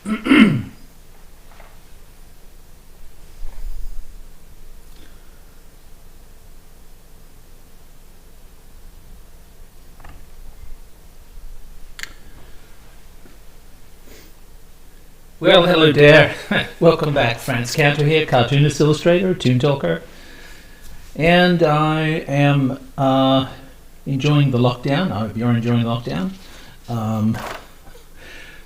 Well, hello there. Welcome back. Frantz Kantor here, cartoonist, illustrator, toon talker. And I am enjoying the lockdown. I hope you're enjoying lockdown.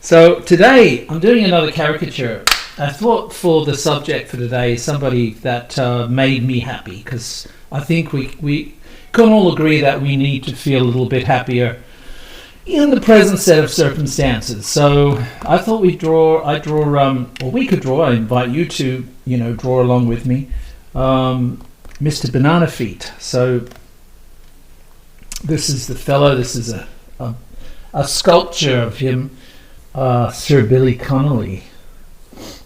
So today I'm doing another caricature. I thought for the subject for today, somebody that made me happy, because I think we can all agree that we need to feel a little bit happier in the present set of circumstances. So I thought we could draw. I invite you to, draw along with me, Mr. Banana Feet. So this is the fellow. This is a sculpture of him, Sir Billy Connolly.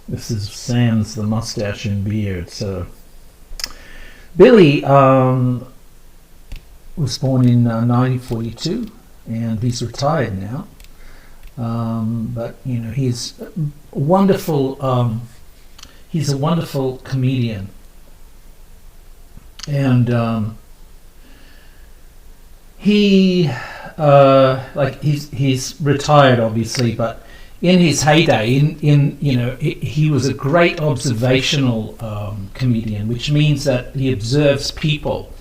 This is sans the mustache and beard. So Billy was born in 1942. And he's retired now, but he's a wonderful. He's a wonderful comedian, and he's retired obviously, but in his heyday, he was a great observational comedian, which means that he observes people.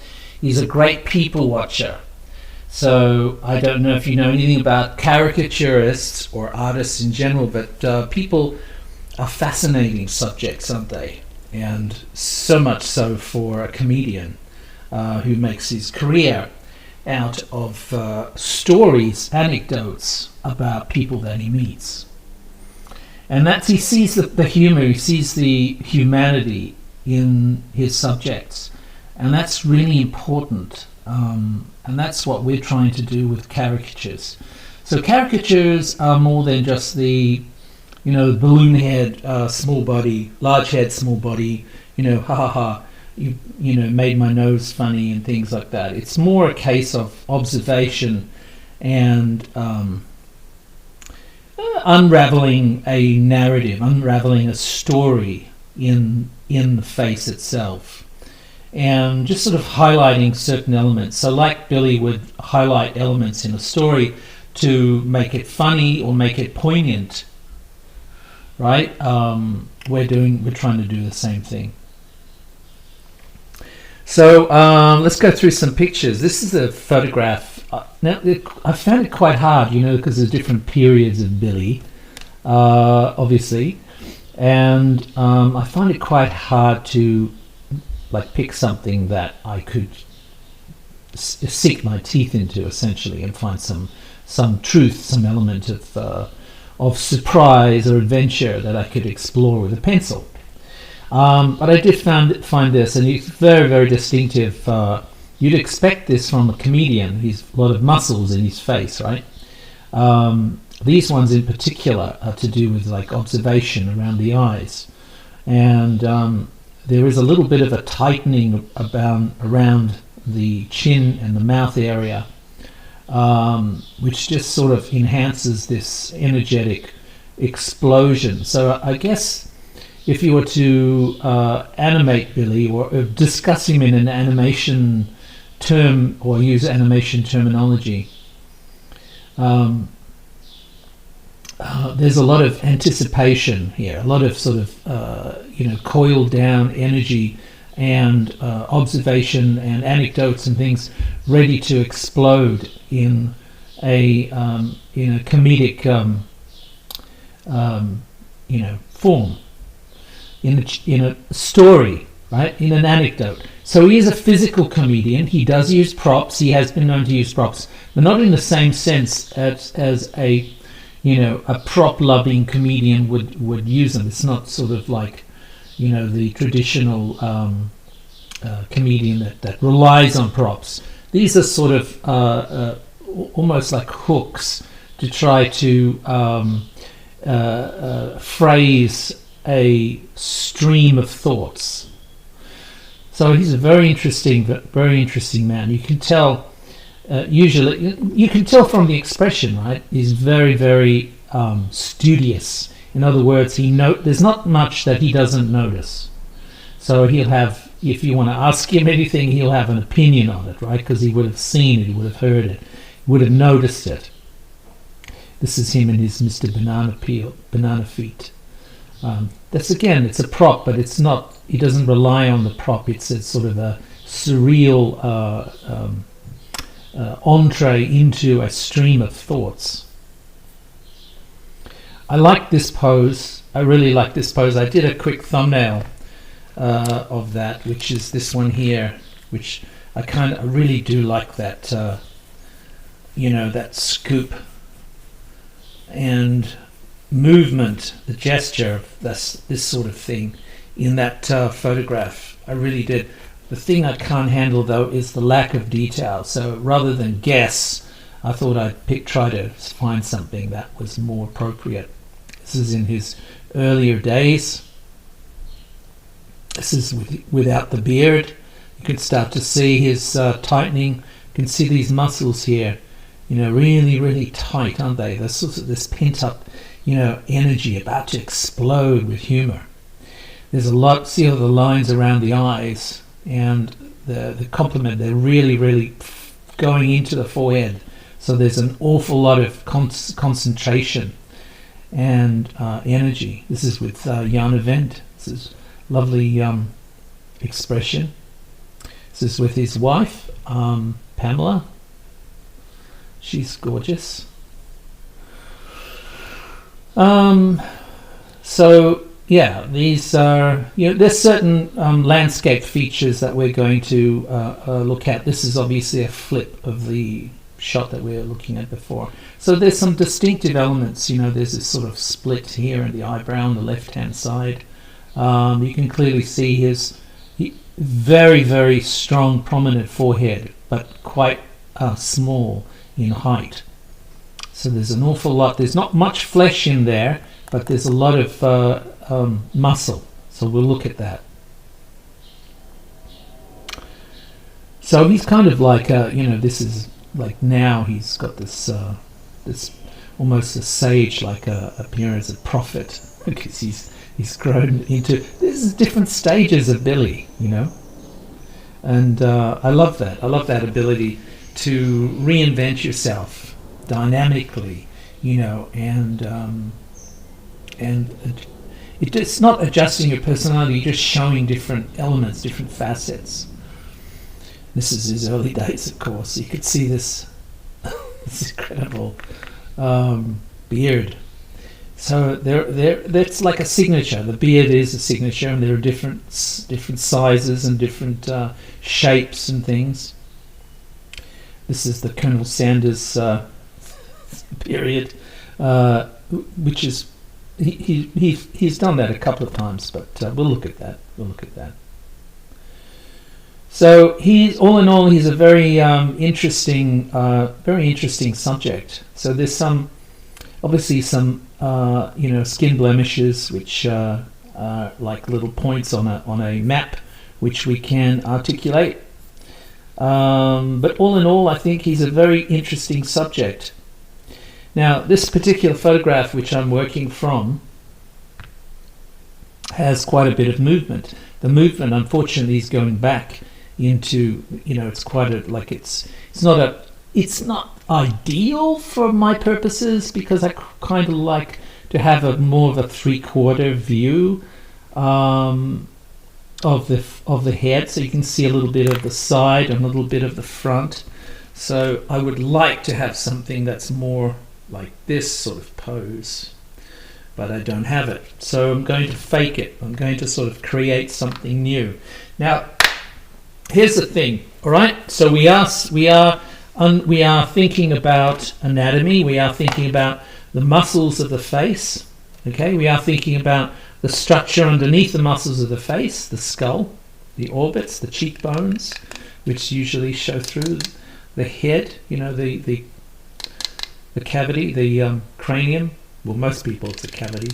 He's a great people watcher. So I don't know if you know anything about caricaturists or artists in general, but people are fascinating subjects, aren't they? And so much so for a comedian who makes his career out of stories, anecdotes about people that he meets. And he sees the humor, he sees the humanity in his subjects. And that's really important. And that's what we're trying to do with caricatures. So caricatures are more than just the, balloon head, small body, large head, small body, ha ha ha, you made my nose funny and things like that. It's more a case of observation and unraveling a narrative, unraveling a story in the face itself. And just sort of highlighting certain elements. So like Billy would highlight elements in a story to make it funny or make it poignant, right? We're trying to do the same thing. So let's go through some pictures. This is a photograph. Now I found it quite hard, because there's different periods of Billy, obviously, and I find it quite hard to pick something that I could sink my teeth into, essentially, and find some truth, some element of surprise or adventure that I could explore with a pencil. But I did find this, and it's very, very distinctive. You'd expect this from a comedian. He's a lot of muscles in his face, right? These ones in particular are to do with observation around the eyes, and there is a little bit of a tightening around the chin and the mouth area, which just sort of enhances this energetic explosion. So I guess if you were to animate Billy or discuss him in an animation term or use animation terminology, there's a lot of anticipation here, a lot of sort of coiled down energy and observation and anecdotes and things ready to explode in a comedic form, in a story, right, in an anecdote. So he is a physical comedian. He does use props. He has been known to use props, but not in the same sense as a prop-loving comedian would use them. It's not sort of like, the traditional comedian that relies on props. These are sort of almost like hooks to try to phrase a stream of thoughts. So he's a very interesting man. You can tell. Usually, you can tell from the expression, right? He's very, very studious In other words, there's not much that he doesn't notice. So he'll have, if you want to ask him anything, he'll have an opinion on it, right? Because he would have seen it, he would have heard it, he would have noticed it. This is him in his Mr. Banana Feet. That's, again, it's a prop, but it's not. He doesn't rely on the prop. It's a sort of a surreal entree into a stream of thoughts. I like this pose. I really like this pose. I did a quick thumbnail of that, which is this one here, which I really do like that. That scoop and movement, the gesture of this sort of thing in that photograph. I really did. The thing I can't handle, though, is the lack of detail. So rather than guess, I thought I'd try to find something that was more appropriate. This is in his earlier days. This is without the beard. You can start to see his tightening. You can see these muscles here, really, really tight, aren't they? There's sort of this pent-up, energy about to explode with humor. There's a lot. See all the lines around the eyes and the complement. They're really, really going into the forehead. So there's an awful lot of concentration and energy. This is with Jan Event. This is lovely expression. This is with his wife, Pamela. She's gorgeous. So yeah, these are, there's certain landscape features that we're going to look at. This is obviously a flip of the shot that we were looking at before. So there's some distinctive elements. There's this sort of split here in the eyebrow on the left-hand side. You can clearly see his very, very strong, prominent forehead, but quite small in height. So there's an awful lot. There's not much flesh in there, but there's a lot of muscle. So we'll look at that. So he's kind of like, this is like, now he's got this almost a sage-like appearance, a prophet, because he's grown into, there's different stages of Billy, and I love that. I love that ability to reinvent yourself dynamically, and it's not adjusting your personality, you're just showing different elements, different facets. This is his early days, of course. You could see this incredible beard. So that's like a signature. The beard is a signature, and there are different sizes and different shapes and things. This is the Colonel Sanders period, which is he's done that a couple of times, but we'll look at that. So he's, all in all, he's a very interesting subject. So there's obviously some skin blemishes, which are like little points on a map, which we can articulate. But all in all, I think he's a very interesting subject. Now, this particular photograph, which I'm working from, has quite a bit of movement. The movement, unfortunately, is going back into, it's quite it's not ideal for my purposes, because I kind of like to have a more of a 3/4 view of the head, so you can see a little bit of the side and a little bit of the front. So I would like to have something that's more like this sort of pose, but I don't have it, so I'm going to fake it. I'm going to sort of create something new. Now, here's the thing, all right? So we are thinking about anatomy. We are thinking about the muscles of the face. Okay, we are thinking about the structure underneath the muscles of the face, the skull, the orbits, the cheekbones, which usually show through the head. The cavity, the cranium. Well, most people, it's a cavity.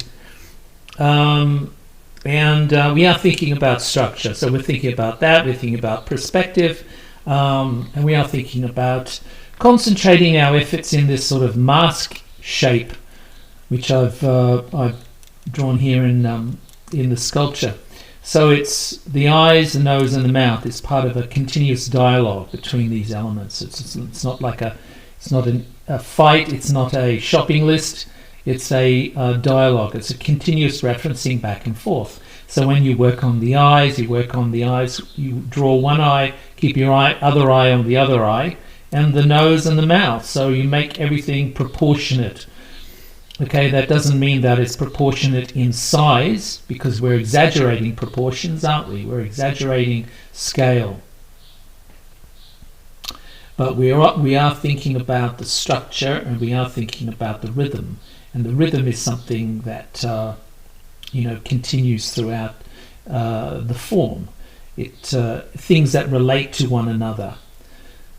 And we are thinking about structure. So we're thinking about that. We're thinking about perspective. And we are thinking about concentrating our efforts in this sort of mask shape, which I've drawn here in the sculpture. So it's the eyes, the nose, and the mouth is part of a continuous dialogue between these elements. It's not like it's not a fight. It's not a shopping list. It's a dialogue. It's a continuous referencing back and forth. So when you work on the eyes, you draw one eye, keep your other eye on the other eye, and the nose and the mouth. So you make everything proportionate. Okay, that doesn't mean that it's proportionate in size, because we're exaggerating proportions, aren't we? We're exaggerating scale. But we are thinking about the structure, and we are thinking about the rhythm. And the rhythm is something that continues throughout the form. Things that relate to one another,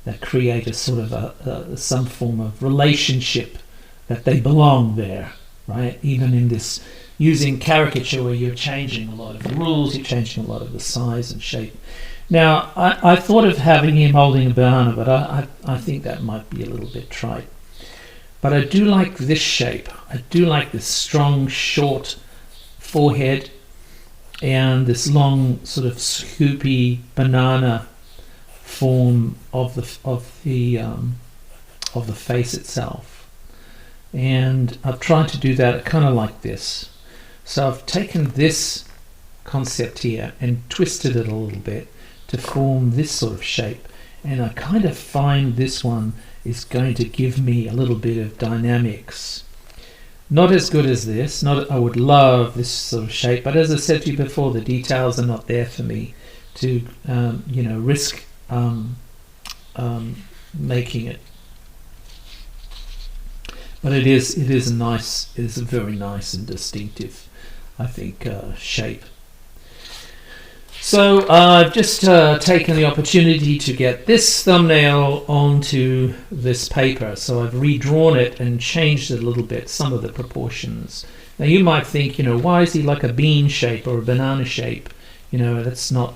that create a sort of some form of relationship, that they belong there, right? Even in this using caricature, where you're changing a lot of the rules, you're changing a lot of the size and shape. Now, I thought of having him holding a banana, but I think that might be a little bit trite. But I do like this shape. I do like this strong, short forehead and this long, sort of scoopy banana form of the face itself. And I've tried to do that kind of like this. So I've taken this concept here and twisted it a little bit to form this sort of shape. And I kind of find this one is going to give me a little bit of dynamics. Not as good as this. I would love this sort of shape, but as I said to you before, the details are not there for me to risk making it. But it is a very nice and distinctive, I think, shape. So I've just taken the opportunity to get this thumbnail onto this paper. So I've redrawn it and changed it a little bit, some of the proportions. Now you might think, why is he like a bean shape or a banana shape? That's not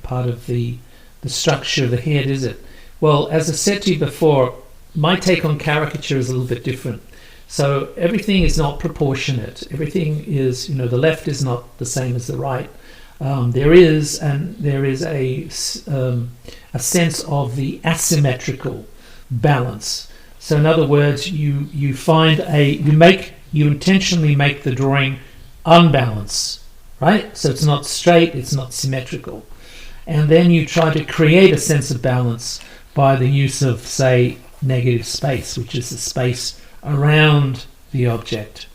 part of the structure of the head, is it? Well, as I said to you before, my take on caricature is a little bit different. So everything is not proportionate. Everything is, the left is not the same as the right. There is a sense of the asymmetrical balance. So in other words, you intentionally make the drawing unbalanced, right? So it's not straight, it's not symmetrical. And then you try to create a sense of balance by the use of, say, negative space, which is the space around the object.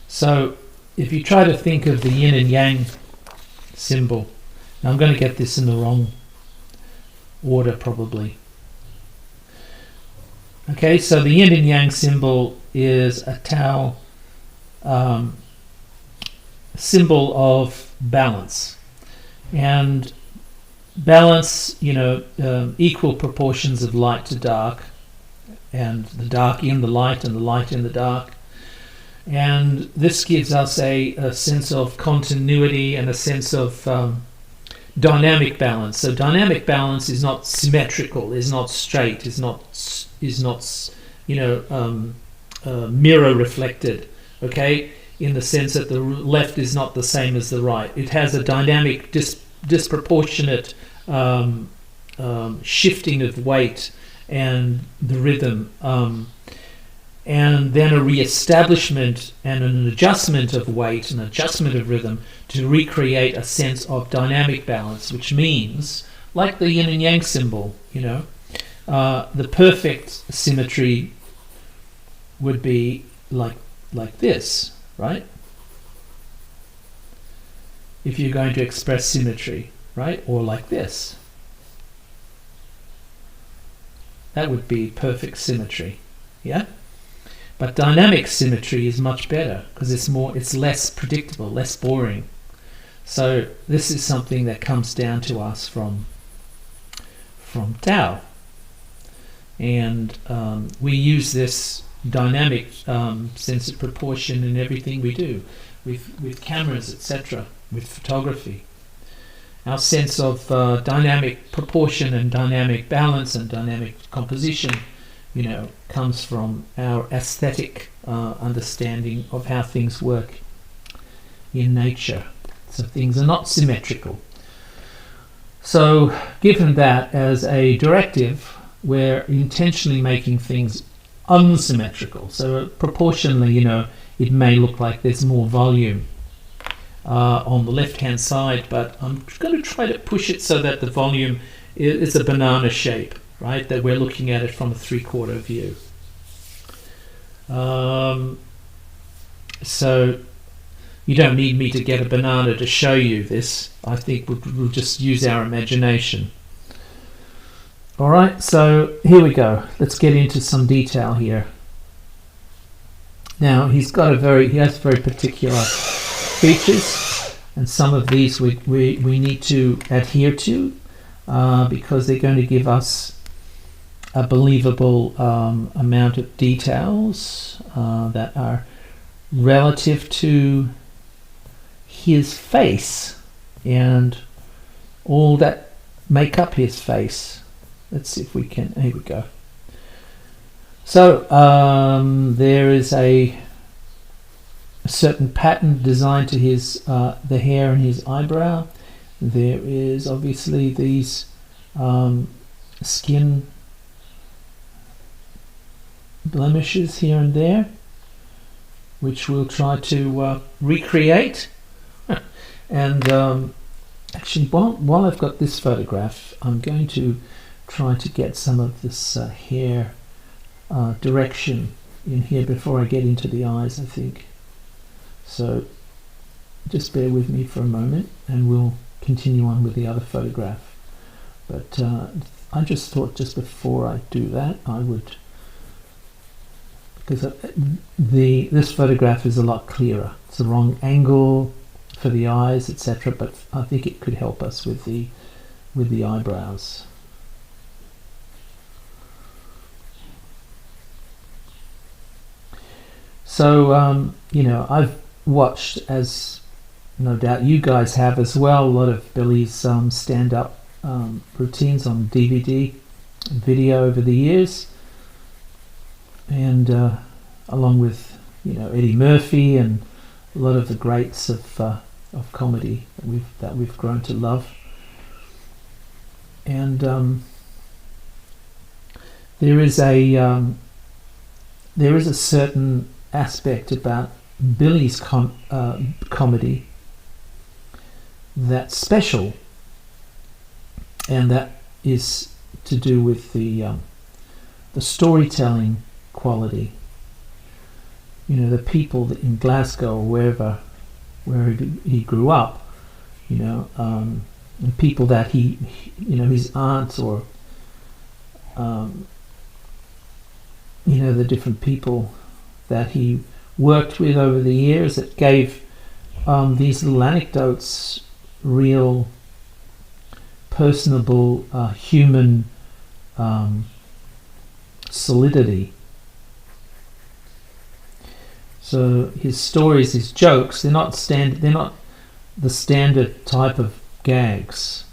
So if you try to think of the yin and yang symbol, now I'm going to get this in the wrong order probably. Okay, so the yin and yang symbol is a Tao symbol of balance. And balance, equal proportions of light to dark, and the dark in the light and the light in the dark. And this gives us a sense of continuity and a sense of dynamic balance. So dynamic balance is not symmetrical, is not straight, is not mirror reflected. Okay, in the sense that the left is not the same as the right. It has a dynamic, disproportionate shifting of weight and the rhythm. And then a re-establishment and an adjustment of weight, an adjustment of rhythm to recreate a sense of dynamic balance, which means, like the yin and yang symbol, the perfect symmetry would be like this, right? If you're going to express symmetry, right? Or like this. That would be perfect symmetry, yeah? But dynamic symmetry is much better because it's less predictable, less boring. So this is something that comes down to us from Tao. And we use this dynamic sense of proportion in everything we do, with cameras, etc., with photography. Our sense of dynamic proportion and dynamic balance and dynamic composition comes from our aesthetic understanding of how things work in nature. So things are not symmetrical. So given that as a directive, we're intentionally making things unsymmetrical. So proportionally, it may look like there's more volume on the left-hand side, but I'm going to try to push it so that the volume is a banana shape, right? That we're looking at it from a 3/4 view. So you don't need me to get a banana to show you this. I think we'll just use our imagination. All right, so here we go. Let's get into some detail here. Now he has very particular features, and some of these we need to adhere to because they're going to give us a believable amount of details that are relative to his face and all that make up his face. Let's see if we can. Here we go. So there is a certain pattern designed to his the hair and his eyebrow. There is obviously these skin blemishes here and there, which we'll try to recreate. And actually, while I've got this photograph, I'm going to try to get some of this hair direction in here before I get into the eyes, I think. So just bear with me for a moment and we'll continue on with the other photograph. But I just thought just before I do that, I would, because this photograph is a lot clearer. It's the wrong angle for the eyes, etc., but I think it could help us with the eyebrows. So I've watched, as no doubt you guys have as well, a lot of Billy's stand-up routines on DVD and video over the years, and along with Eddie Murphy and a lot of the greats of comedy that we've grown to love. And there is a certain aspect about Billy's comedy that's special, and that is to do with the storytelling quality. The people in Glasgow or where he grew up, and people that he his aunts or the different people that he worked with over the years, that gave these little anecdotes real personable human solidity. So his stories, his jokes, they're not the standard type of gags.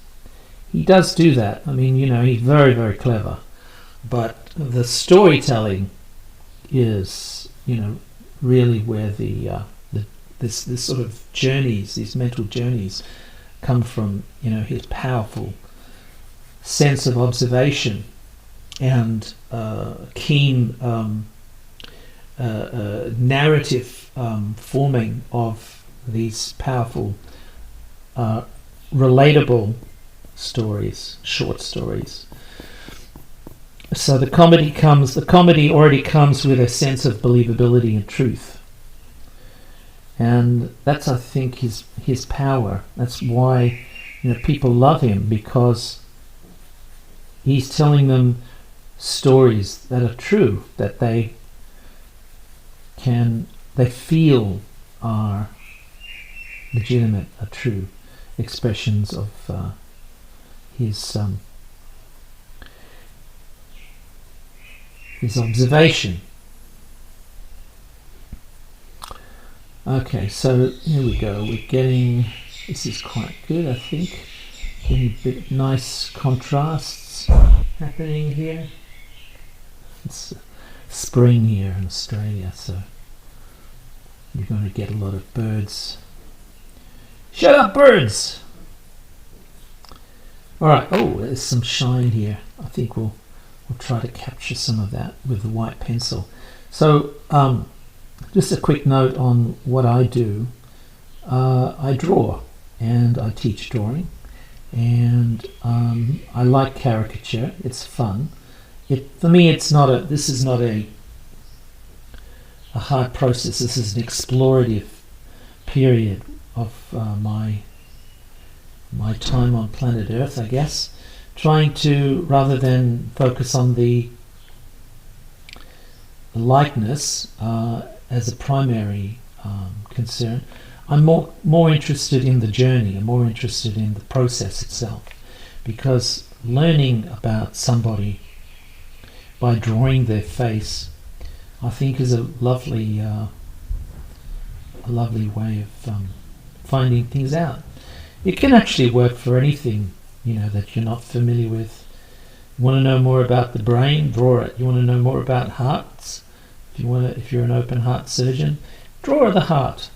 He does do that. I mean, he's very, very clever. But the storytelling is, really where this sort of journeys, these mental journeys, come from. His powerful sense of observation and keen narrative forming of these powerful, relatable stories, short stories. So the comedy already comes with a sense of believability and truth. And that's, I think, his power. That's why people love him, because he's telling them stories that are true, that they feel are legitimate, are true expressions of his observation. Okay, so here we go. This is quite good, I think. Getting a bit nice contrasts happening here. It's spring here in Australia, so you're going to get a lot of birds. Shut up, birds! Alright, oh, there's some shine here. I think we'll try to capture some of that with the white pencil. So, just a quick note on what I do. I draw, and I teach drawing, and I like caricature. It's fun. For me, this is not a hard process. This is an explorative period of my time on planet Earth, I guess, trying to, rather than focus on the likeness as a primary concern, I'm more interested in the journey. I'm more interested in the process itself, because learning about somebody by drawing their face, I think, is a lovely way of finding things out. It can actually work for anything, that you're not familiar with. You want to know more about the brain? Draw it. You want to know more about hearts? If you're an open heart surgeon, draw the heart.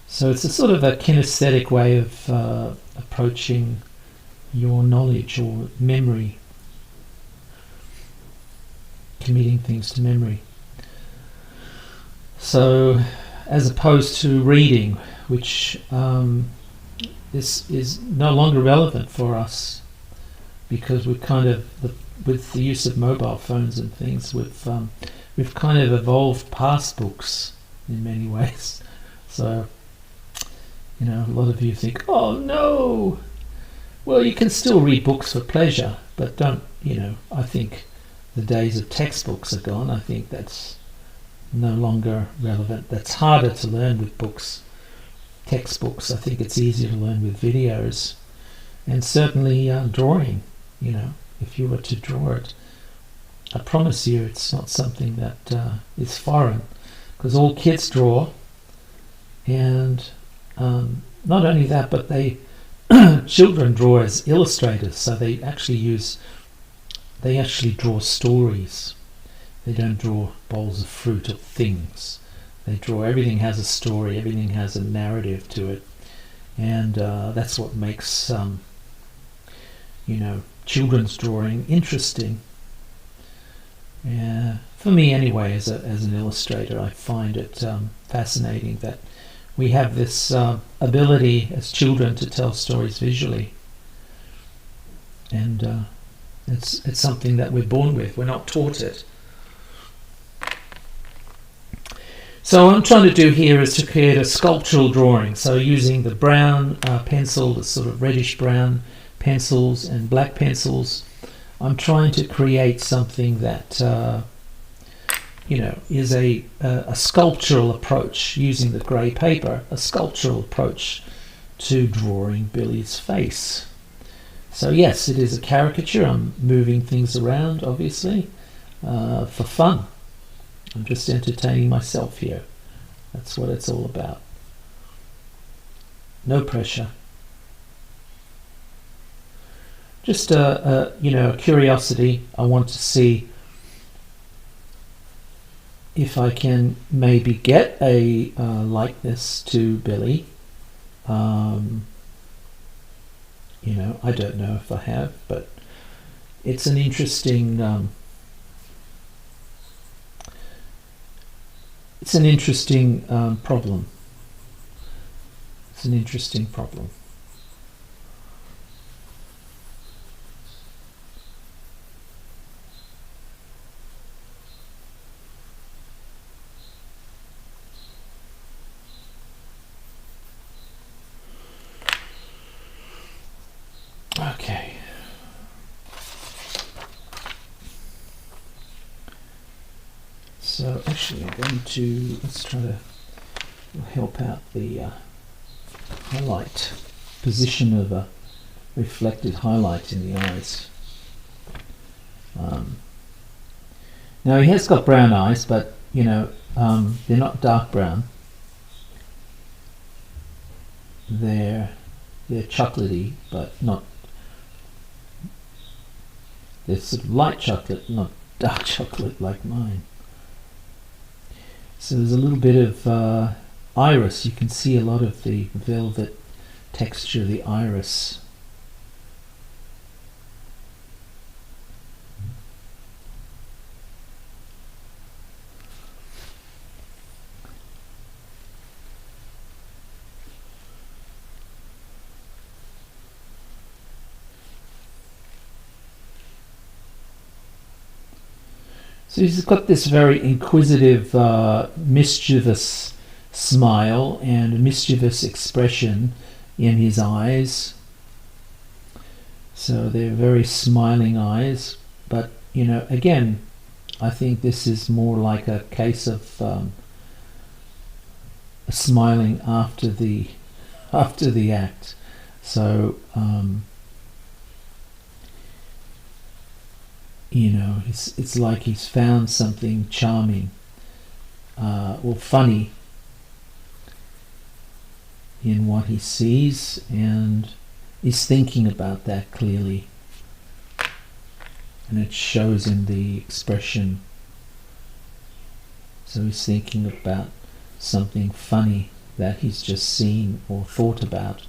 So it's a sort of a kinesthetic way of approaching your knowledge or memory, committing things to memory. So, as opposed to reading, which is no longer relevant for us, because we've kind of, with the use of mobile phones and things, we've kind of evolved past books in many ways. So, a lot of you think, oh no! Well, you can still read books for pleasure, but don't, I think the days of textbooks are gone. I think that's no longer relevant. That's harder to learn with books. Textbooks, I think it's easier to learn with videos. And certainly drawing, if you were to draw it, I promise you it's not something that is foreign, because all kids draw, and not only that, but children draw as illustrators, so they actually draw stories. They don't draw bowls of fruit or things. They draw, everything has a story, everything has a narrative to it, and that's what makes children's drawing interesting. For me anyway, as an illustrator, I find it fascinating that we have this ability as children to tell stories visually, and it's something that we're born with. We're not taught it. So what I'm trying to do here is to create a sculptural drawing. So using the brown pencil, the sort of reddish brown pencils and black pencils, I'm trying to create something that is a sculptural approach, using the grey paper, a sculptural approach to drawing Billy's face. So yes, it is a caricature. I'm moving things around, obviously, for fun. I'm just entertaining myself here. That's what it's all about. No pressure. Just a curiosity. I want to see if I can maybe get a likeness to Billy. I don't know if I have, but it's an interesting problem. It's an interesting problem. Okay. So actually I'm going to, let's try to help out the highlight, position of a reflected highlight in the eyes. Now he has got brown eyes, but they're not dark brown. They're chocolatey, but not It's sort of light chocolate, not dark chocolate like mine. So there's a little bit of iris. You can see a lot of the velvet texture of the iris. So he's got this very inquisitive, mischievous smile and a mischievous expression in his eyes. So they're very smiling eyes, but you know, again, I think this is more like a case of smiling after the act. So you know, it's like he's found something charming or funny in what he sees, and he's thinking about that clearly, and it shows in the expression. So he's thinking about something funny that he's just seen or thought about.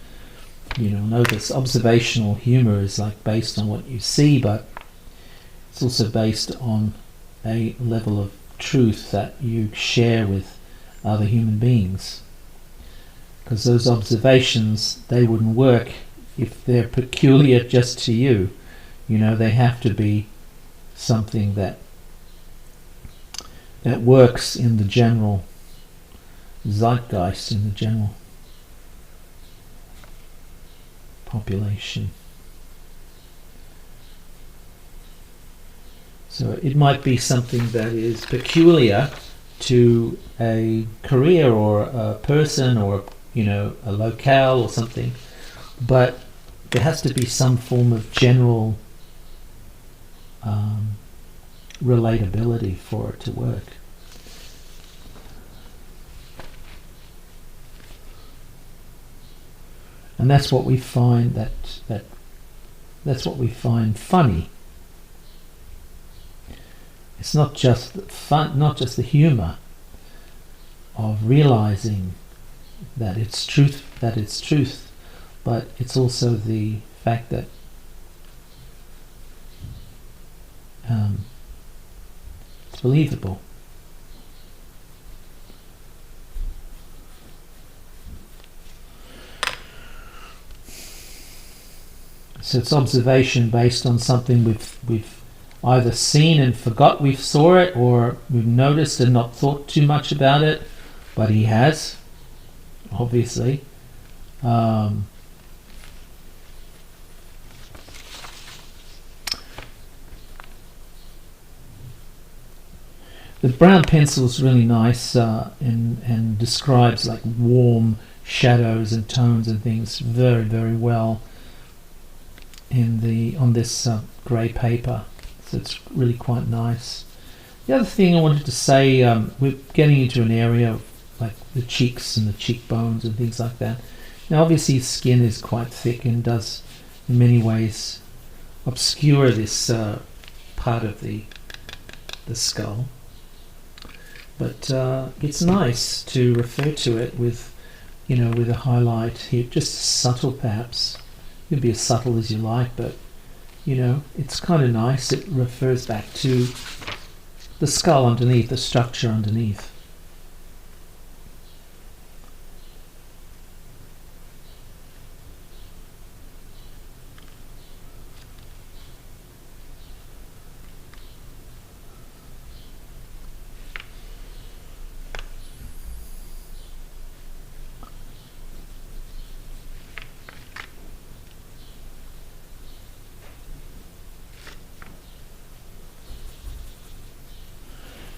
You know, notice observational humor is like based on what you see, but it's also based on a level of truth that you share with other human beings. Because those observations, they wouldn't work if they're peculiar just to you. You know, they have to be something that works in the general zeitgeist, in the general population. So it might be something that is peculiar to a career or a person or, you know, a locale or something, but there has to be some form of general relatability for it to work. And that's what we find that's what we find funny. It's not just the fun, not just the humor of realizing that it's truth, but it's also the fact that it's believable. So it's observation based on something we've either seen and forgot we saw it, or we've noticed and not thought too much about it, but he has, obviously. The brown pencil is really nice and describes like warm shadows and tones and things very, very well on this grey paper. So it's really quite nice. The other thing I wanted to say, we're getting into an area of like the cheeks and the cheekbones and things like that. Now obviously his skin is quite thick and does in many ways obscure this part of the skull. But it's nice to refer to it with, you know, with a highlight here, just subtle perhaps. It could be as subtle as you like, but you know, it's kind of nice. It refers back to the skull underneath, the structure underneath.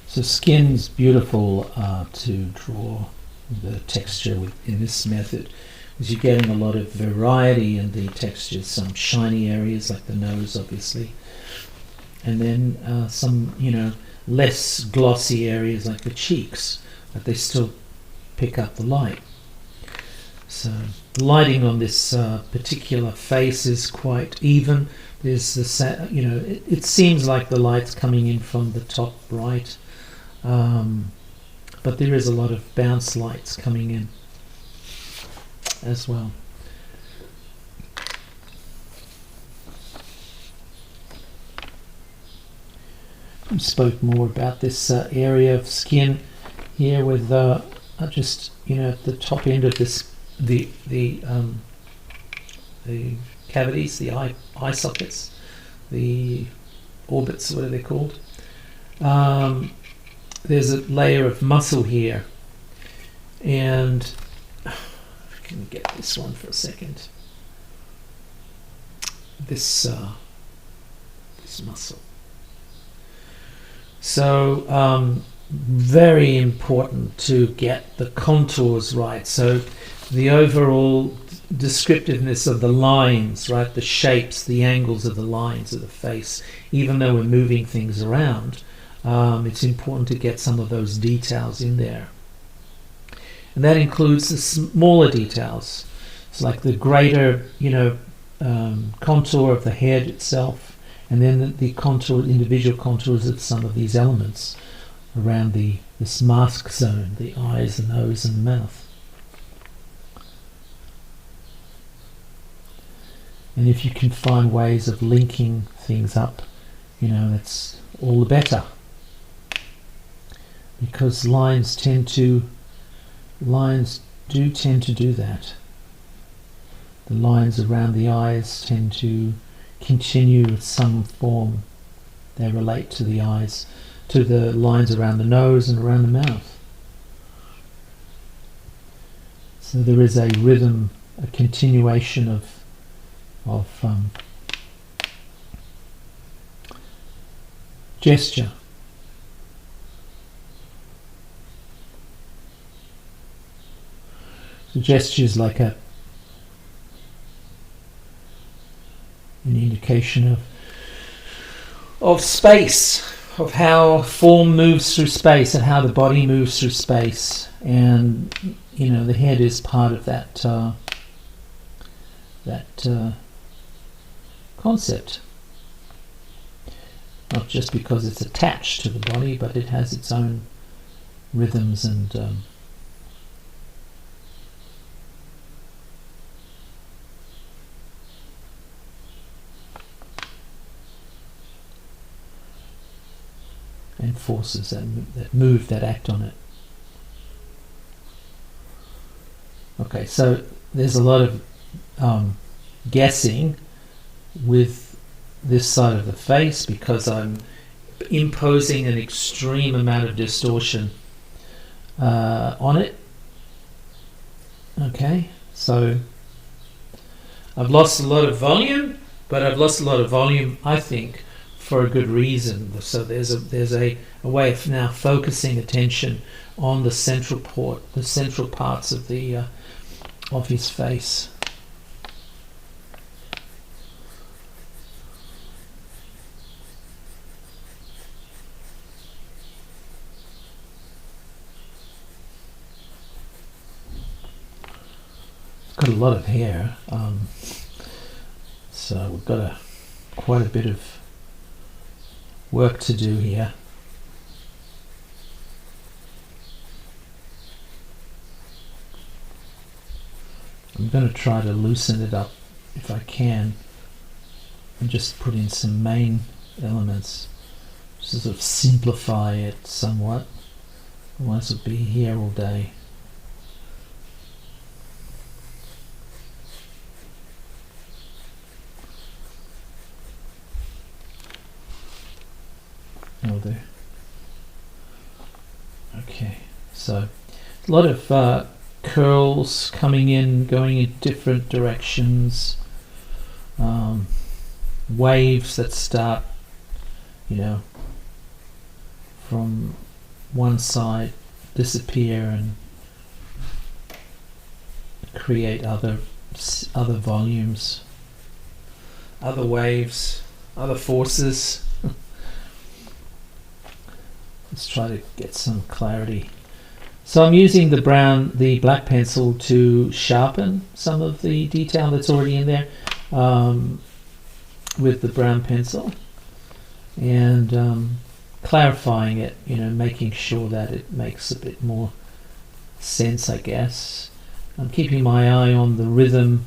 So skin's beautiful to draw the texture in this method, because you're getting a lot of variety in the textures, some shiny areas like the nose obviously, and then some, you know, less glossy areas like the cheeks, but they still pick up the light. So the lighting on this particular face is quite even. there's the it seems like the light's coming in from the top right, but there is a lot of bounce lights coming in as well. I spoke more about this area of skin here with just at the top end of this the cavities, the eye sockets, the orbits, what are they called? There's a layer of muscle here, and if I can get this one for a second. This muscle. So very important to get the contours right. So the overall descriptiveness of the lines, right? The shapes, the angles of the lines of the face. Even though we're moving things around, it's important to get some of those details in there. And that includes the smaller details. It's like the greater, contour of the head itself, and then the individual contours of some of these elements around this mask zone, the eyes, the nose, and the mouth. And if you can find ways of linking things up, that's all the better. Because lines do tend to do that. The lines around the eyes tend to continue with some form. They relate to the eyes, to the lines around the nose and around the mouth. So there is a rhythm, a continuation of gesture. So gesture is like an indication of space, of how form moves through space and how the body moves through space, and the head is part of that concept. Not just because it's attached to the body, but it has its own rhythms and forces that move, that act on it. Okay, so there's a lot of guessing with this side of the face because I'm imposing an extreme amount of distortion on it. Okay, so I've lost a lot of volume, but I've lost a lot of volume, I think, for a good reason. So there's a way of now focusing attention on the central parts of his face. It's got a lot of hair, so we've got quite a bit of work to do here. I'm going to try to loosen it up if I can and just put in some main elements, just to sort of simplify it somewhat. Otherwise it'll be here all day. There. Okay, so a lot of curls coming in, going in different directions, waves that start, from one side, disappear and create other volumes, other waves, other forces. Let's try to get some clarity. So I'm using the black pencil to sharpen some of the detail that's already in there. with the brown pencil and clarifying it, making sure that it makes a bit more sense, I guess. I'm keeping my eye on the rhythm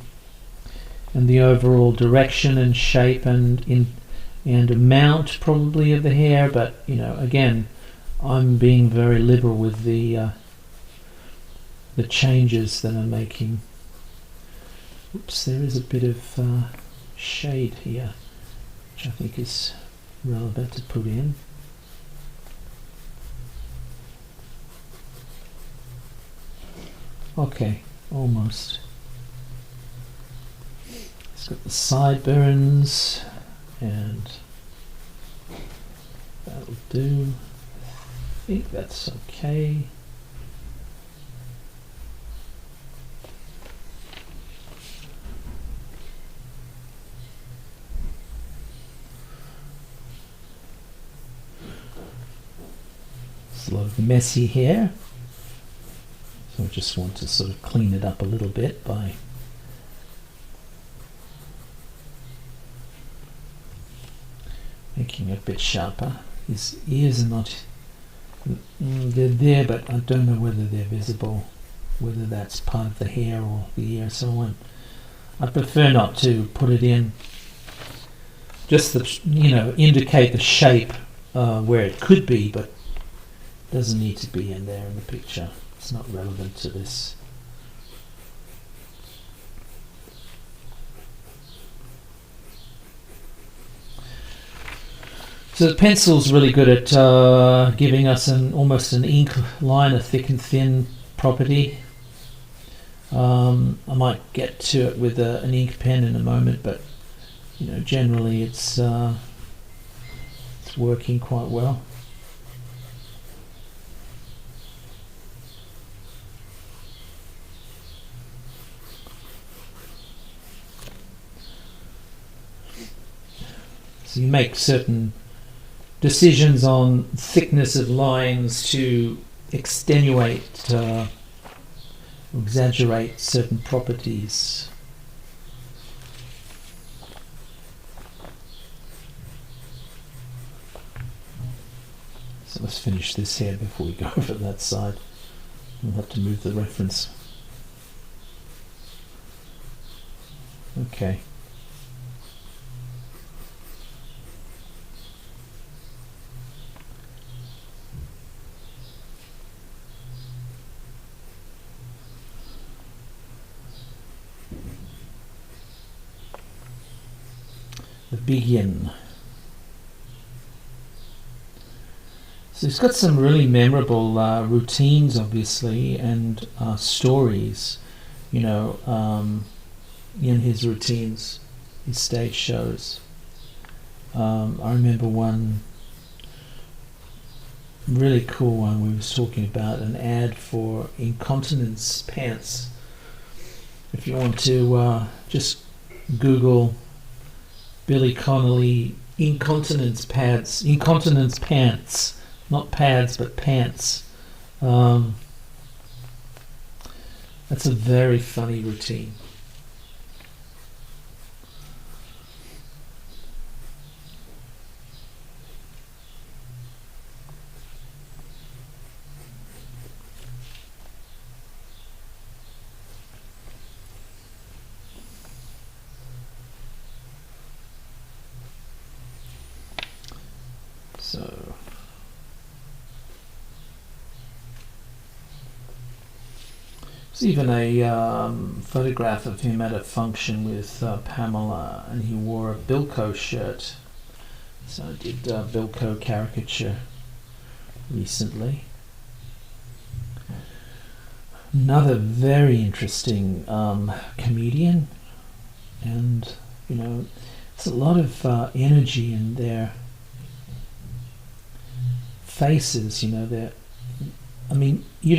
and the overall direction and shape and amount probably of the hair, but again, I'm being very liberal with the changes that I'm making. Oops, there is a bit of shade here, which I think is relevant to put in. Okay, almost. It's got the sideburns, and that'll do. I think that's okay. It's a lot of messy hair, so I just want to sort of clean it up a little bit by making it a bit sharper. His ears are not, they're there, but I don't know whether they're visible, whether that's part of the hair or the ear, so on. I prefer not to put it in, just the, indicate the shape where it could be, but it doesn't need to be in there in the picture. It's not relevant to this. So the pencil's really good at giving us almost an ink line, a thick and thin property. I might get to it with an ink pen in a moment, but generally it's working quite well. So you make certain decisions on thickness of lines to extenuate, exaggerate certain properties. So let's finish this here before we go over that side. We'll have to move the reference. Okay. Begin. So he's got some really memorable routines, obviously, and stories, in his routines, his stage shows. I remember one really cool one we was talking about, an ad for incontinence pants. If you want to just Google Billy Connolly incontinence pants, not pads but pants. That's a very funny routine. So there's even a photograph of him at a function with Pamela, and he wore a Bilko shirt. So I did Bilko caricature recently. Another very interesting comedian, and there's a lot of energy in their faces. You'd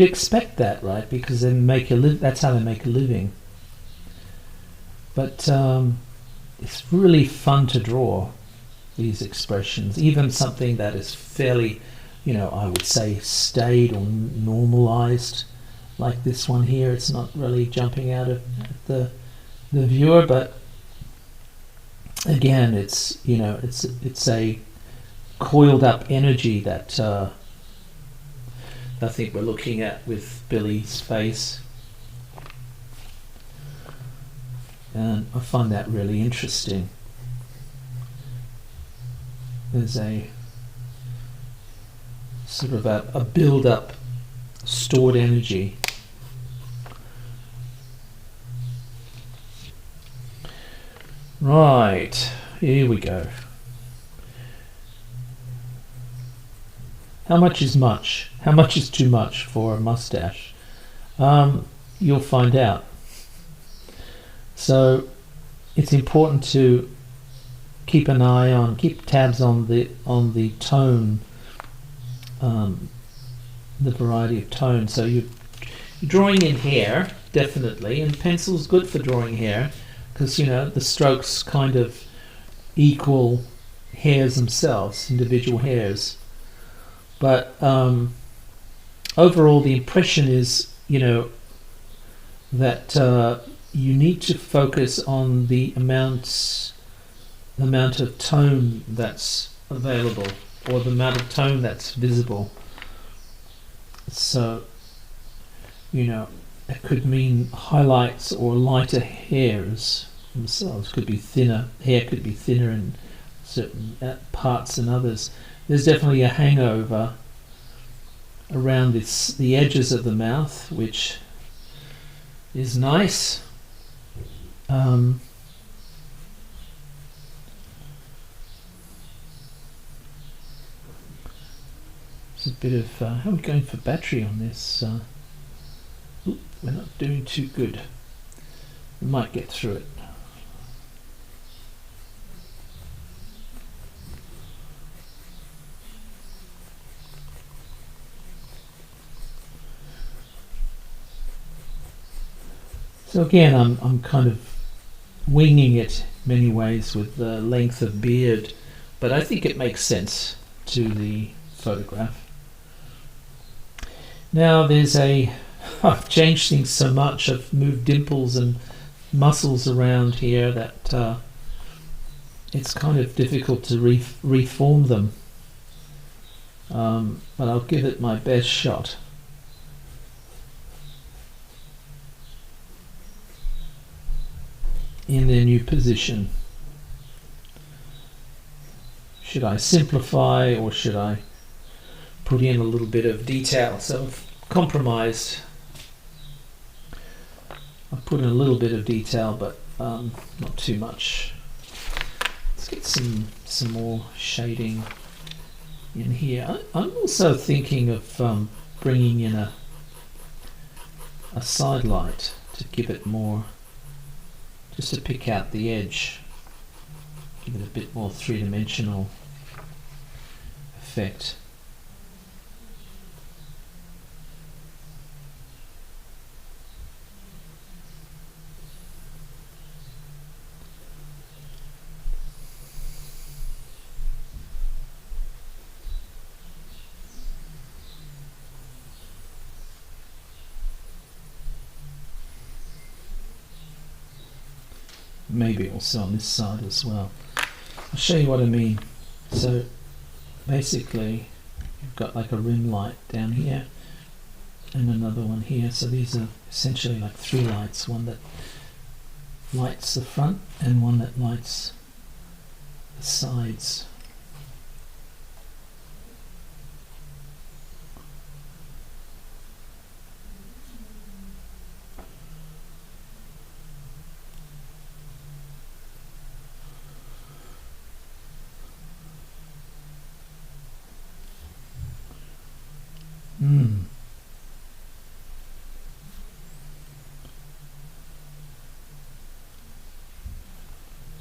expect that, right? Because they make that's how they make a living. But it's really fun to draw these expressions, even something that is fairly, I would say staid or normalized, like this one here. It's not really jumping out at the viewer, but again, it's, you know, it's a coiled up energy that I think we're looking at with Billy's face, and I find that really interesting. There's a sort of a build-up, stored energy. Right, here we go. How much is much? How much is too much for a mustache? You'll find out. So it's important to keep an eye on, keep tabs on the tone, the variety of tone. So you're drawing in hair, definitely, and pencil's good for drawing hair, because, you know, the strokes kind of equal hairs themselves, individual hairs. But overall, the impression is, you know, that you need to focus on the amount of tone that's available, or the amount of tone that's visible. So, you know, it could mean highlights or lighter hairs themselves. Could be thinner. Hair could be thinner in certain parts than others. There's definitely a hangover around the edges of the mouth, which is nice. There's a bit of how are we going for battery on this? We're not doing too good. We might get through it. So again, I'm kind of winging it in many ways with the length of beard, but I think it makes sense to the photograph. Now I've changed things so much. I've moved dimples and muscles around here that it's kind of difficult to reform them. But I'll give it my best shot. In their new position. Should I simplify, or should I put in a little bit of detail? So I've compromised. I've put in a little bit of detail, but not too much. Let's get some more shading in here. I'm also thinking of bringing in a side light to give it more, just to pick out the edge, give it a bit more three-dimensional effect. Maybe also on this side as well. I'll show you what I mean. So basically you've got like a rim light down here and another one here. So these are essentially like three lights, one that lights the front and one that lights the sides.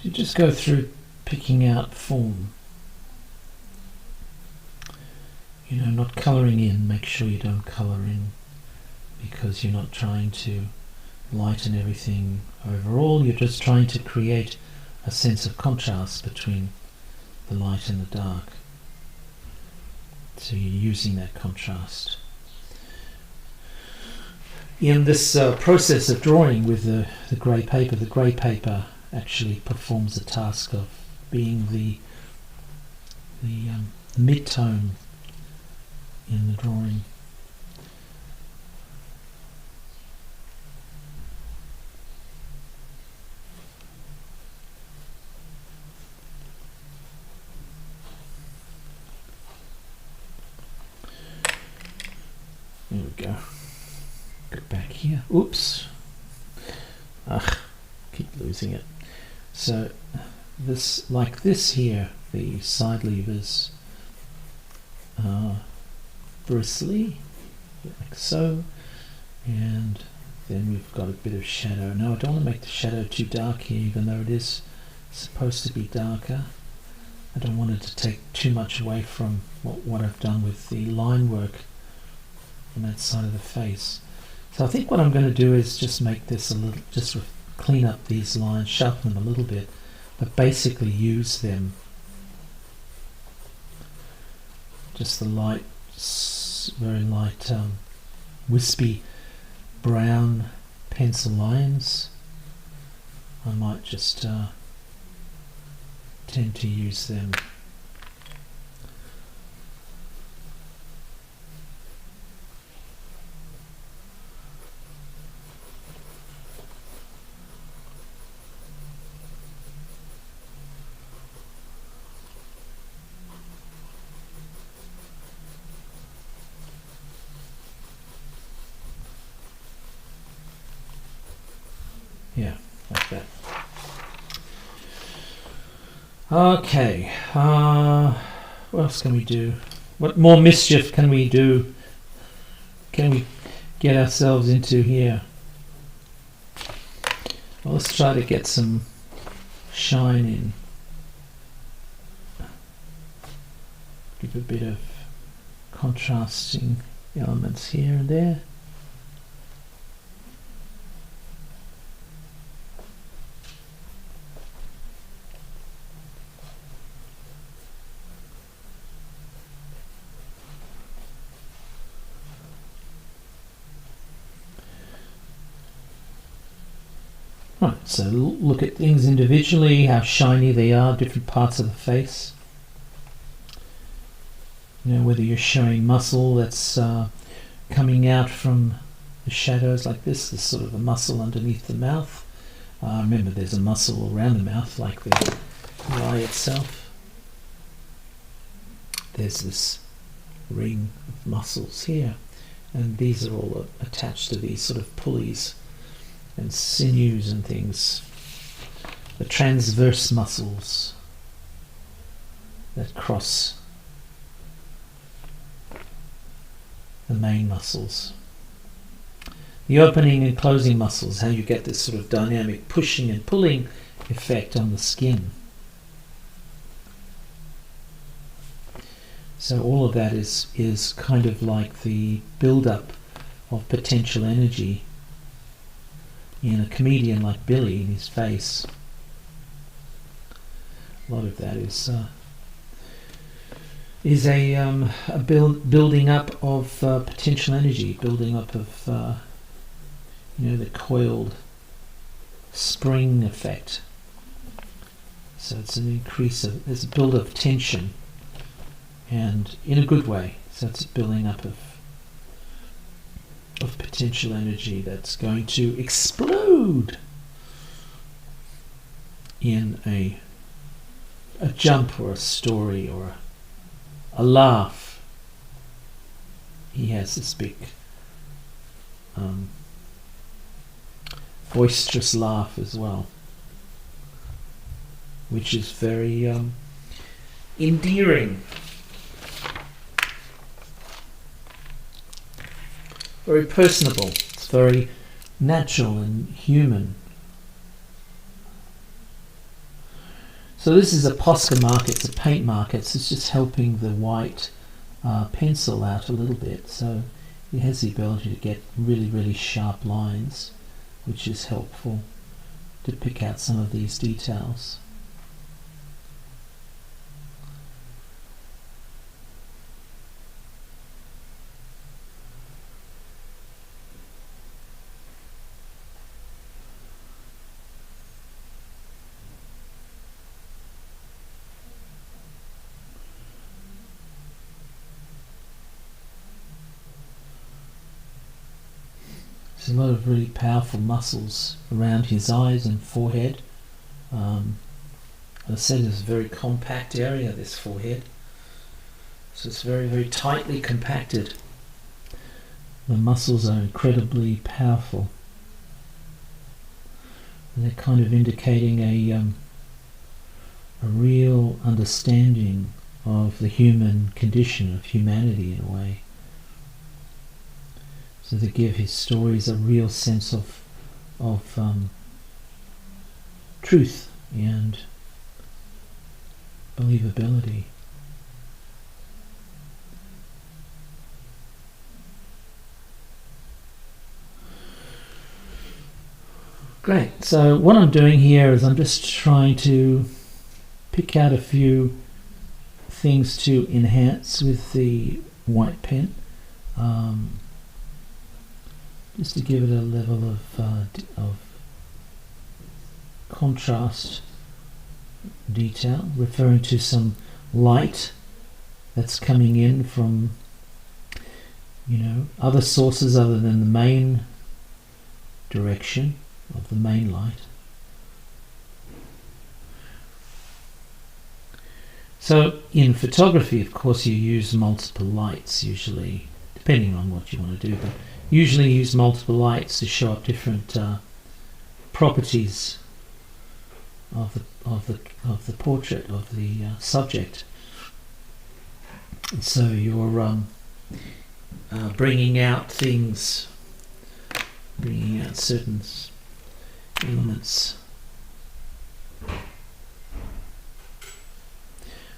You just go through picking out form. You know, not colouring in. Make sure you don't colour in, because you're not trying to lighten everything overall. You're just trying to create a sense of contrast between the light and the dark. So you're using that contrast. In this process of drawing with the grey paper actually performs the task of being the mid-tone in the drawing. There we go. Get back here. Oops. Ugh, keep losing it. So this, like this here, the side levers bristly, like so, and then we've got a bit of shadow. Now I don't want to make the shadow too dark here, even though it is supposed to be darker. I don't want it to take too much away from what I've done with the line work on that side of the face. So I think what I'm going to do is just make this a little, just sort of clean up these lines, sharpen them a little bit, but basically use them, just the light, very light wispy brown pencil lines. I might just tend to use them. Yeah, like that. Okay, what else can we do? What more mischief can we do? Can we get ourselves into here? Well, let's try to get some shine in. Give a bit of contrasting elements here and there. Right, so look at things individually, how shiny they are, different parts of the face. You know, whether you're showing muscle that's coming out from the shadows like this, there's sort of a muscle underneath the mouth. Remember, there's a muscle around the mouth, like the eye itself. There's this ring of muscles here, and these are all attached to these sort of pulleys and sinews and things. The transverse muscles that cross the main muscles. The opening and closing muscles, how you get this sort of dynamic pushing and pulling effect on the skin. So all of that is kind of like the build-up of potential energy in a comedian like Billy in his face. A lot of that is a building up of potential energy, building up of you know, the coiled spring effect. So it's an increase of, there's a build of tension, and in a good way. So it's a building up of potential energy that's going to explode in a jump or a story or a laugh. He has this big boisterous laugh as well, which is very endearing, very personable. It's very natural and human. So this is a Posca marker, it's a paint marker. It's just helping the white pencil out a little bit. So it has the ability to get really, really sharp lines, which is helpful to pick out some of these details. There's a lot of really powerful muscles around his eyes and forehead. As I said, it's a very compact area, this forehead. So it's very, very tightly compacted. The muscles are incredibly powerful. And they're kind of indicating a real understanding of the human condition, of humanity in a way. So they give his stories a real sense of truth and believability. Great. So what I'm doing here is I'm just trying to pick out a few things to enhance with the white pen, just to give it a level of contrast, detail, referring to some light that's coming in from, other sources other than the main direction of the main light. So in photography, of course, you use multiple lights usually, depending on what you want to do, but usually use multiple lights to show up different properties of the portrait, of the subject. And so you're bringing out things, bringing out certain elements.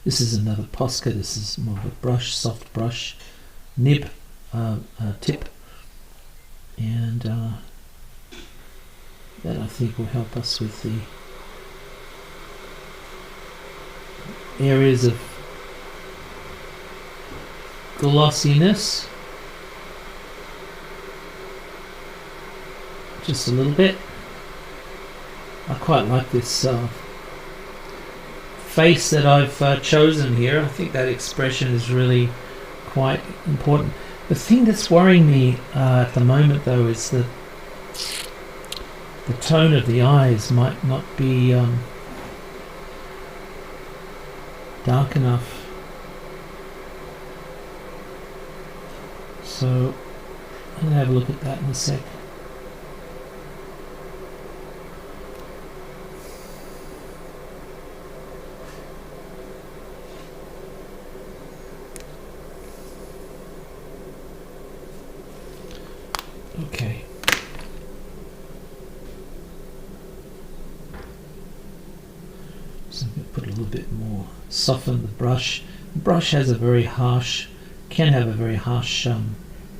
This is another Posca. This is more of a brush, soft brush, nib tip, and that I think will help us with the areas of glossiness. Just a little bit. I quite like this face that I've chosen here. I think that expression is really quite important. The thing that's worrying me at the moment, though, is that the tone of the eyes might not be dark enough. So I'm going to have a look at that in a sec. Okay. So I'm going to put a little bit more, soften the brush. The brush has a very harsh, can have a very harsh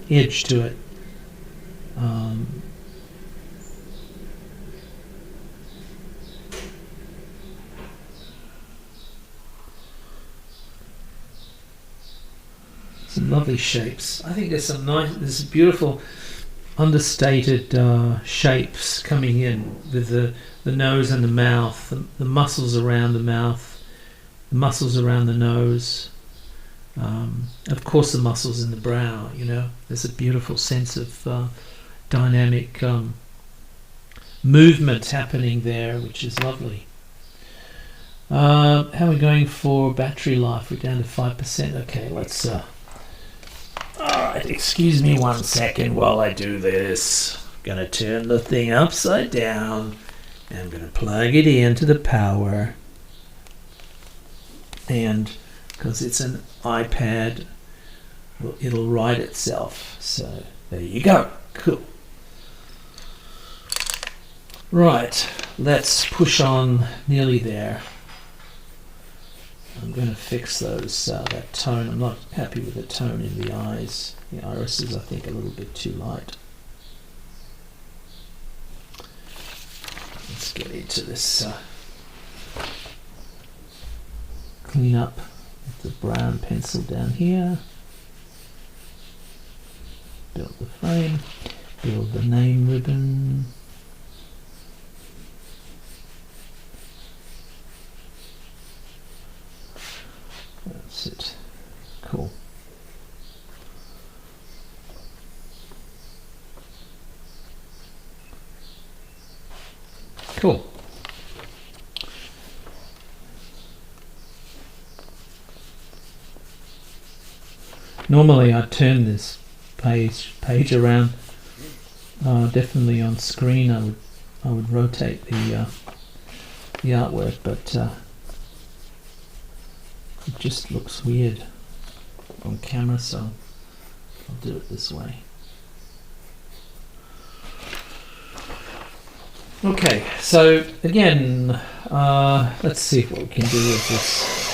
edge to it. Some lovely shapes. I think there's some nice, there's beautiful understated shapes coming in with the nose and the mouth, the muscles around the mouth, the muscles around the nose, of course the muscles in the brow. There's a beautiful sense of dynamic movement happening there, which is lovely. How are we going for battery life? We're down to 5%. Okay, let's alright, excuse me 1 second while I do this. I'm going to turn the thing upside down and I'm going to plug it into the power. And because it's an iPad, it'll write itself. So there you go. Cool. Right, let's push on nearly there. I'm going to fix those that tone. I'm not happy with the tone in the eyes. The iris is, I think, a little bit too light. Let's get into this clean up with the brown pencil down here. Build the frame. Build the name ribbon. That's it. Cool. Normally I turn this page around. Definitely on screen I would rotate the artwork, but it just looks weird on camera, so I'll do it this way. Okay, so again, let's see what we can do with this.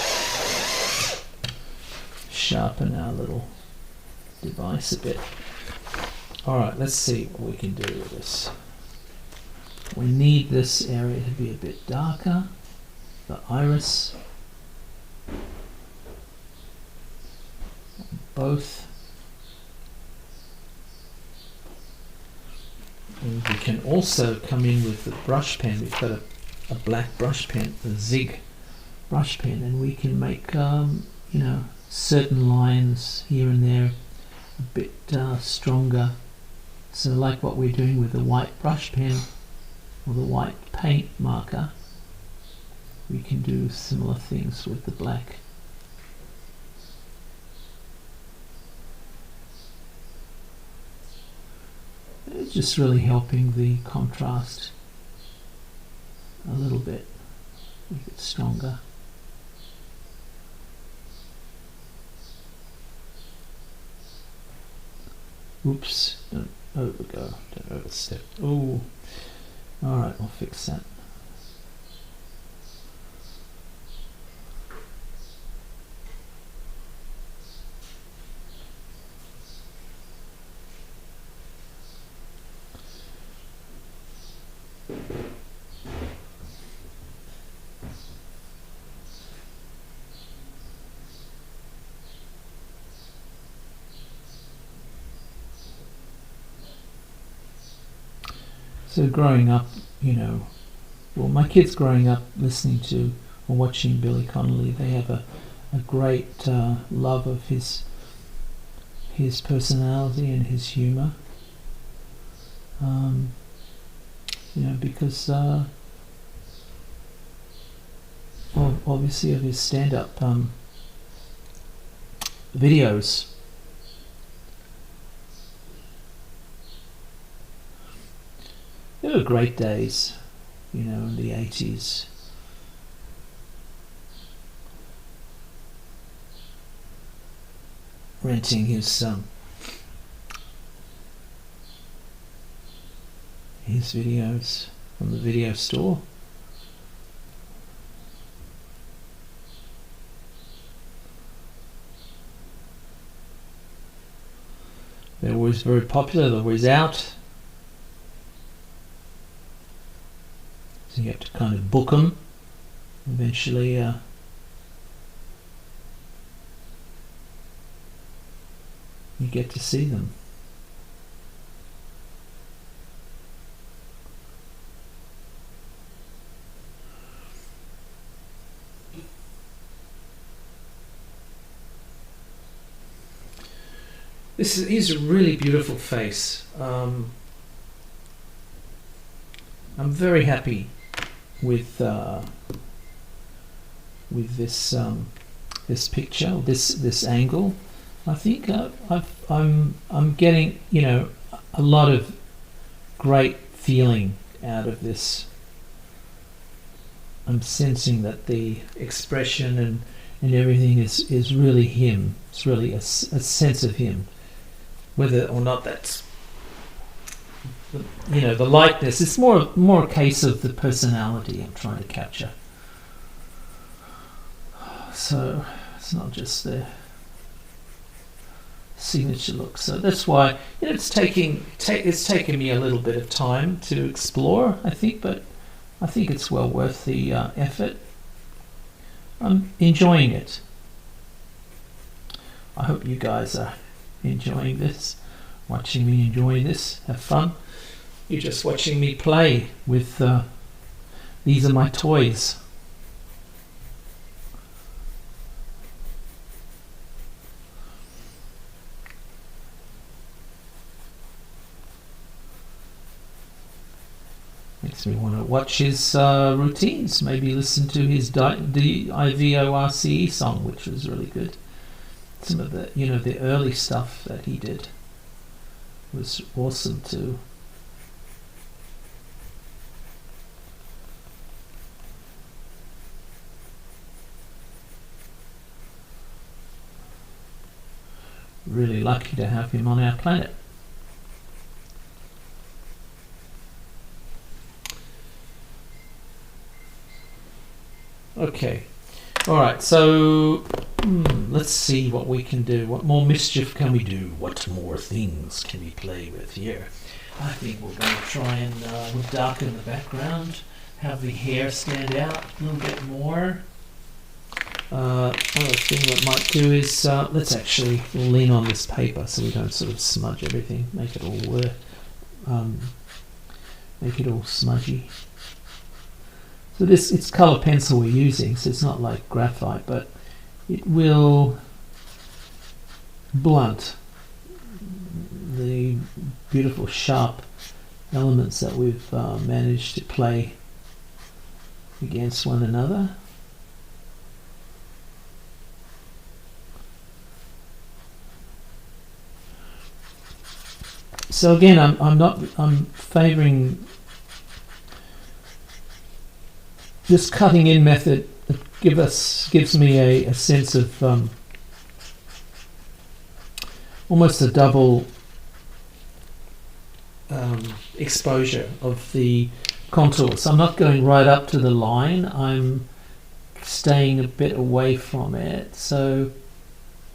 Sharpen our little device a bit. Alright, let's see what we can do with this. We need this area to be a bit darker. The iris. Both. And we can also come in with the brush pen. We've got a black brush pen, a Zig brush pen, and we can make you know, certain lines here and there a bit stronger. So like what we're doing with the white brush pen or the white paint marker, we can do similar things with the black. It's just really helping the contrast a little bit, make it stronger. Oops, don't overgo, don't overstep. Oh, alright, I'll fix that. So growing up, you know, well, my kids growing up listening to or watching Billy Connolly, they have a great love of his personality and his humour. You know, because obviously of his stand-up videos. They were great days, you know, in the 80s. Renting his videos from the video store. They're always very popular, they're always out. So you have to kind of book them. Eventually, you get to see them. This is a really beautiful face. I'm very happy with this this picture, this angle. I think I'm getting, you know, a lot of great feeling out of this. I'm sensing that the expression and everything is really him. It's really a sense of him, whether or not that's, you know, the likeness. It's more a case of the personality I'm trying to capture. So it's not just the signature look. So that's why, you know, it's taken me a little bit of time to explore, I think, but I think it's well worth the effort. I'm enjoying it. I hope you guys are enjoying this, watching me enjoy this. Have fun. You're just watching me play with these are my toys. Makes me want to watch his routines, maybe listen to his DIVORCE song, which was really good. some of the, you know, the early stuff that he did was awesome too. Really lucky to have him on our planet. Okay, all right, so let's see what we can do. What more mischief can we do? What more things can we play with here? I think we're going to try and we'll darken the background, have the hair stand out a little bit more. Another thing we might do is let's actually lean on this paper so we don't sort of smudge everything, make it all smudgy. So this, it's colour pencil we're using, so it's not like graphite, but it will blunt the beautiful sharp elements that we've managed to play against one another. So again, I'm favouring this cutting in method. That gives me a sense of almost a double exposure of the contour. So I'm not going right up to the line. I'm staying a bit away from it. So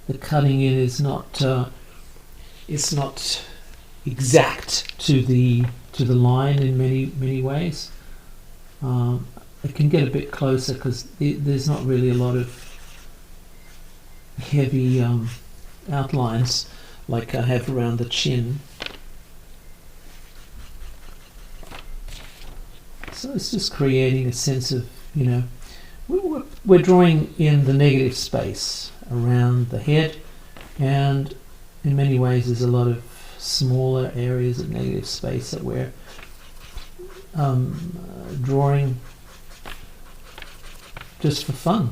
the cutting in is not it's not exact to the line in many ways. It can get a bit closer because there's not really a lot of heavy outlines like I have around the chin. So it's just creating a sense of, you know, we're drawing in the negative space around the head, and in many ways there's a lot of smaller areas of negative space that we're drawing just for fun.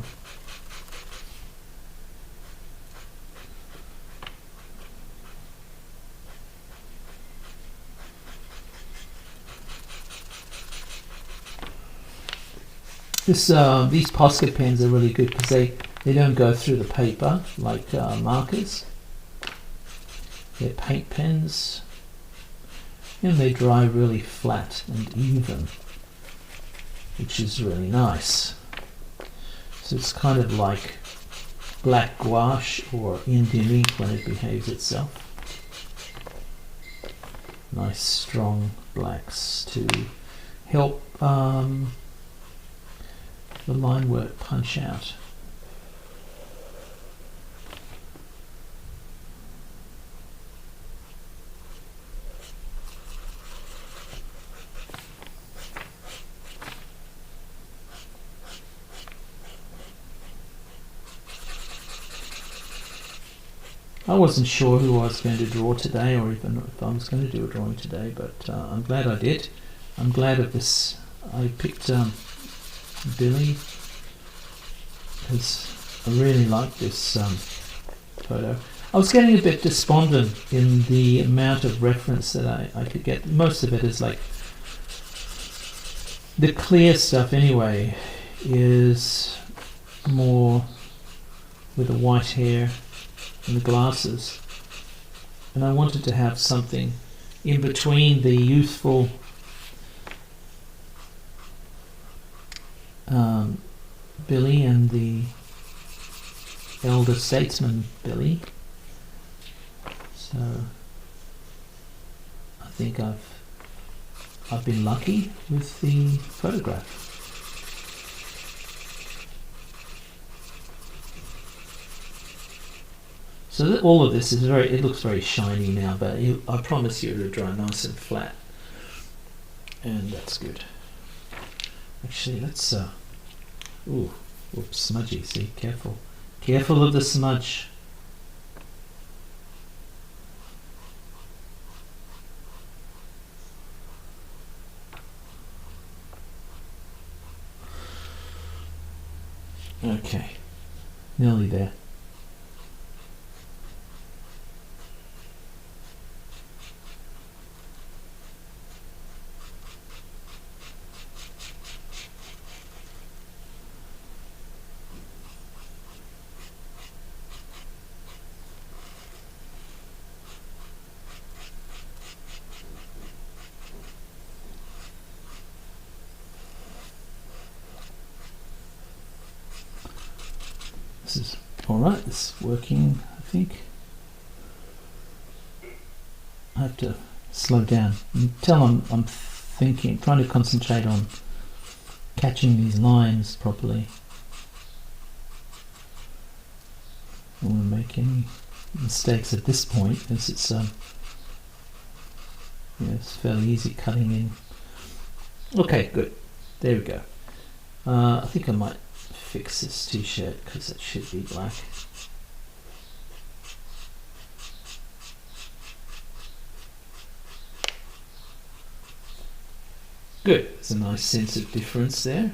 These Posca pens are really good because they don't go through the paper like markers. They're paint pens, and they dry really flat and even, which is really nice. So it's kind of like black gouache or Indian ink when it behaves itself. Nice strong blacks to help the line work punch out. I wasn't sure who I was going to draw today, or even if I was going to do a drawing today, but I'm glad I did. I'm glad of this. I picked Billy because I really like this photo. I was getting a bit despondent in the amount of reference that I could get. Most of it is like the clear stuff anyway is more with the white hair and the glasses, and I wanted to have something in between the youthful Billy and the elder statesman Billy. So I think I've been lucky with the photograph. So all of this is it looks very shiny now, but I promise you it'll dry nice and flat, and that's good. Actually, let's ooh, whoops, smudgy. See, careful of the smudge. Okay, nearly there. All right, this is working, I think. I have to slow down. You can tell I'm thinking, trying to concentrate on catching these lines properly. I don't want to make any mistakes at this point, as it's it's fairly easy cutting in. Okay, good. There we go. I think I might fix this t-shirt because it should be black. Good. There's a nice sense of difference there.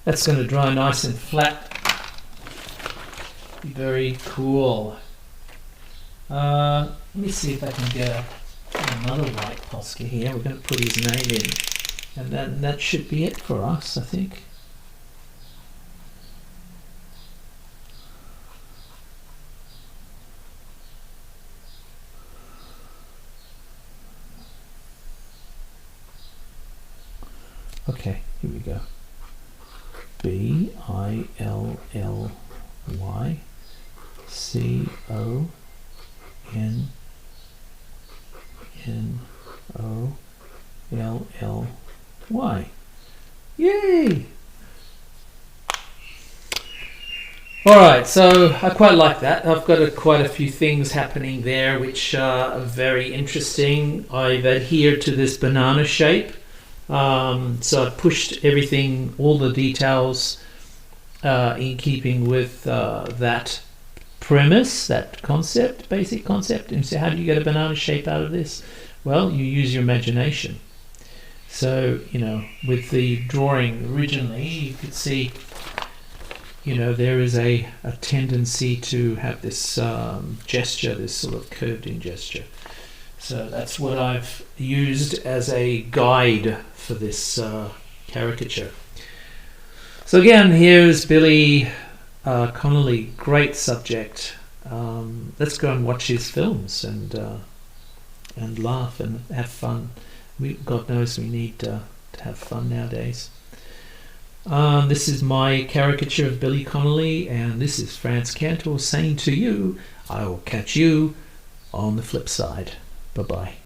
That's going to dry nice and flat. Very cool. Let me see if I can get another white Posca here. We're going to put his name in, and then that should be it for us, I think. Okay, here we go. Billyconnoly. Yay! Alright, so I quite like that. I've got quite a few things happening there which are very interesting. I've adhered to this banana shape. So I've pushed everything, all the details in keeping with that premise, that concept, basic concept. And so how do you get a banana shape out of this? Well, you use your imagination. So, with the drawing originally, you could see, there is a tendency to have this gesture, this sort of curved in gesture. So that's what I've used as a guide for this caricature. So again, here's Billy Connolly, great subject. Let's go and watch his films and laugh and have fun. God knows we need to have fun nowadays. This is my caricature of Billy Connolly, and this is Frantz Kantor saying to you, I will catch you on the flip side. Bye-bye.